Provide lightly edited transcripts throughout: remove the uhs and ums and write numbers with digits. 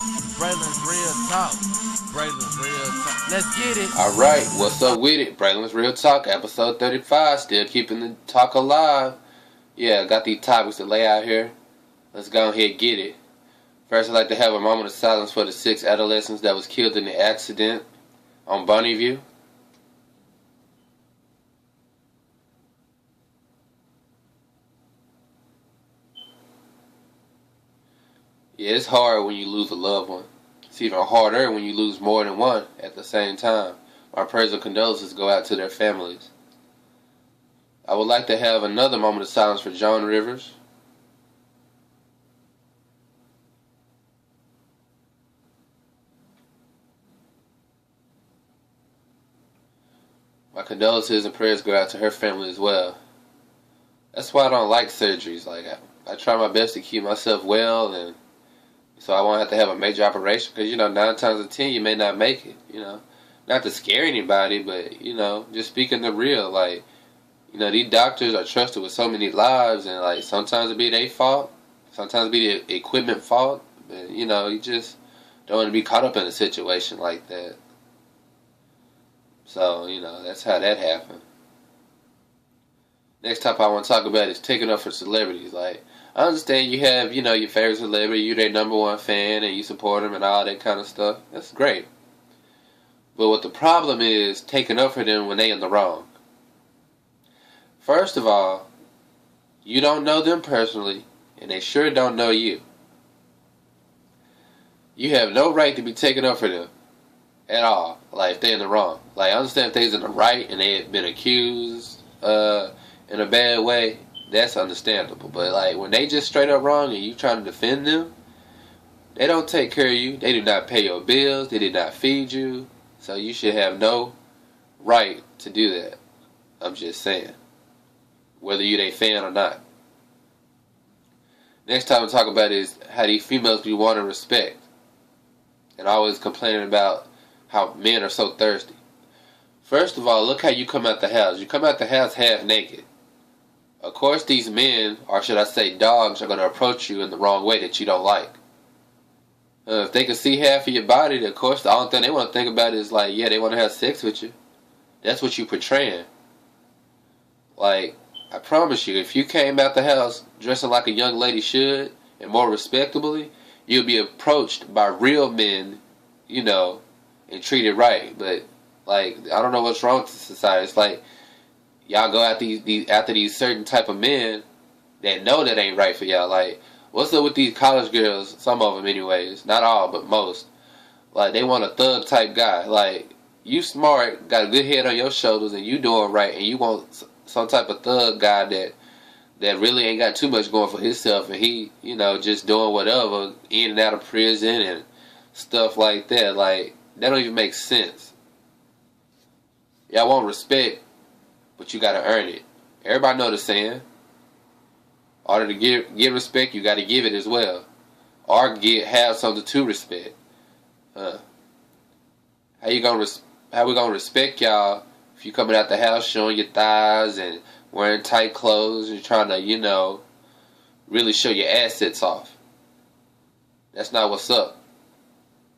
Braylons real talk. Braylons real talk. Let's get it. Alright, what's up with it? Braylons Real Talk, episode 35. Still keeping the talk alive. Yeah, got these topics to lay out here. Let's go ahead and get it. First, I'd like to have a moment of silence for the 6 adolescents that was killed in the accident on Bonneview. Yeah, it's hard when you lose a loved one. It's even harder when you lose more than one at the same time. Our prayers and condolences go out to their families. I would like to have another moment of silence for Joan Rivers. My condolences and prayers go out to her family as well. That's why I don't like surgeries. I try my best to keep myself well, and so I won't have to have a major operation. Because 9 times out of 10 you may not make it. Not to scare anybody, but just speaking the real. These doctors are trusted with so many lives, and sometimes it be their fault, sometimes it be the equipment fault. But you just don't want to be caught up in a situation like that. So that's how that happened. Next topic I want to talk about is taking up for celebrities. I understand you have, your favorite celebrity, you're their number one fan, and you support them and all that kind of stuff. That's great. But what the problem is, taking up for them when they in the wrong. First of all, you don't know them personally, and they sure don't know you. You have no right to be taking up for them at all, if they're in the wrong. I understand if they're in the right and they have been accused in a bad way, that's understandable. But when they just straight up wrong and you trying to defend them, they don't take care of you. They do not pay your bills. They did not feed you. So you should have no right to do that. I'm just saying. Whether you they fan or not. Next time I'm talking about is how these females be wanting respect. And always complaining about how men are so thirsty. First of all, look how you come out the house. You come out the house half naked. Of course these men, or should I say dogs, are going to approach you in the wrong way that you don't like. If they can see half of your body, of course the only thing they want to think about is they want to have sex with you. That's what you portraying. I promise you, if you came out the house dressing like a young lady should, and more respectably, you'll be approached by real men, and treated right. But I don't know what's wrong with society. It's y'all go after these certain type of men that know that ain't right for y'all. What's up with these college girls? Some of them, anyways. Not all, but most. They want a thug type guy. You smart, got a good head on your shoulders, and you doing right, and you want some type of thug guy that really ain't got too much going for himself, and he, just doing whatever, in and out of prison and stuff like that. That don't even make sense. Y'all want respect, but you gotta earn it. Everybody know the saying. In order to give respect, you gotta give it as well. Or have something to respect. How we gonna respect y'all if you coming out the house showing your thighs and wearing tight clothes and trying to, really show your assets off? That's not what's up.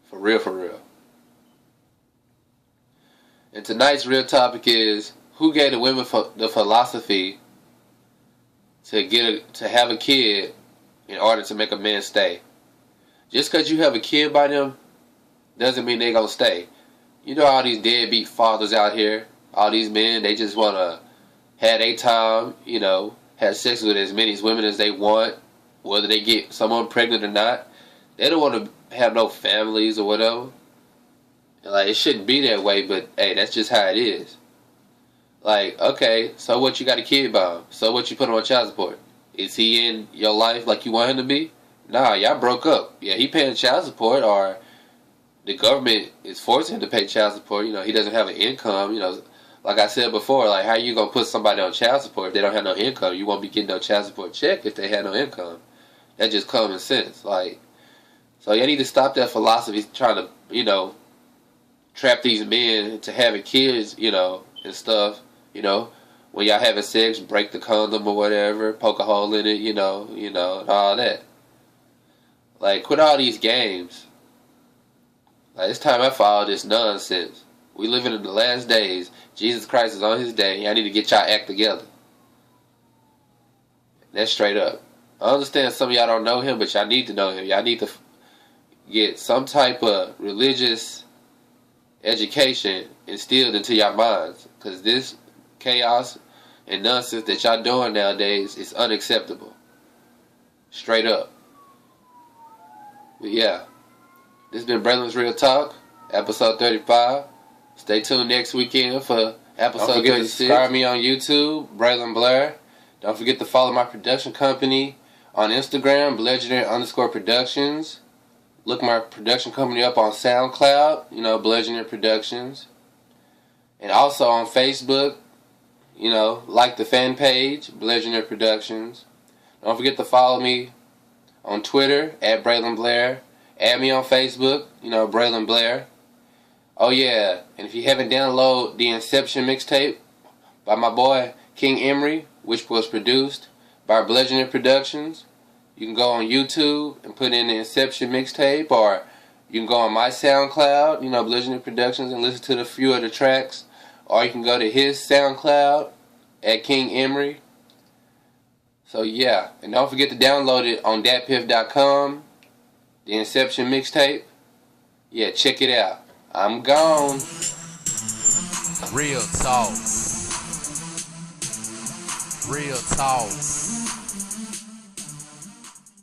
For real, for real. And tonight's real topic is, who gave the women the philosophy to have a kid in order to make a man stay? Just because you have a kid by them doesn't mean they gonna stay. All these deadbeat fathers out here, all these men, they just want to have their time, have sex with as many women as they want, whether they get someone pregnant or not. They don't want to have no families or whatever. It shouldn't be that way, but hey, that's just how it is. Okay, so what, you got a kid by him? So what, you put him on child support? Is he in your life like you want him to be? Nah, y'all broke up. Yeah, he paying child support, or the government is forcing him to pay child support. He doesn't have an income. Like I said before, how you gonna put somebody on child support if they don't have no income? You won't be getting no child support check if they have no income. That's just common sense. So you need to stop that philosophy trying to, trap these men into having kids, and stuff. When y'all having sex, break the condom or whatever, poke a hole in it, and all that. Quit all these games. Like, it's time out for all this nonsense. We living in the last days. Jesus Christ is on his day. Y'all need to get y'all act together. That's straight up. I understand some of y'all don't know him, but y'all need to know him. Y'all need to get some type of religious education instilled into your minds, because this chaos and nonsense that y'all doing nowadays is unacceptable. Straight up. But yeah, this has been Braylons Real Talk, episode 35. Stay tuned next weekend for episode 36. Don't forget to subscribe me on YouTube, Braylon Blair. Don't forget to follow my production company on Instagram, Legendary_Productions. Look my production company up on SoundCloud, Legendary Productions. And also on Facebook, like the fan page, Legendary Productions. Don't forget to follow me on Twitter, at Braylon Blair. Add me on Facebook, Braylon Blair. Oh yeah, and if you haven't downloaded the Inception mixtape by my boy King Emery, which was produced by Legendary Productions, you can go on YouTube and put in the Inception mixtape, or you can go on my SoundCloud, Legendary Productions, and listen to a few of the tracks. Or you can go to his SoundCloud at King Emery. So yeah, and don't forget to download it on datpiff.com, the Inception mixtape. Yeah, check it out. I'm gone. Real talk. Real talk.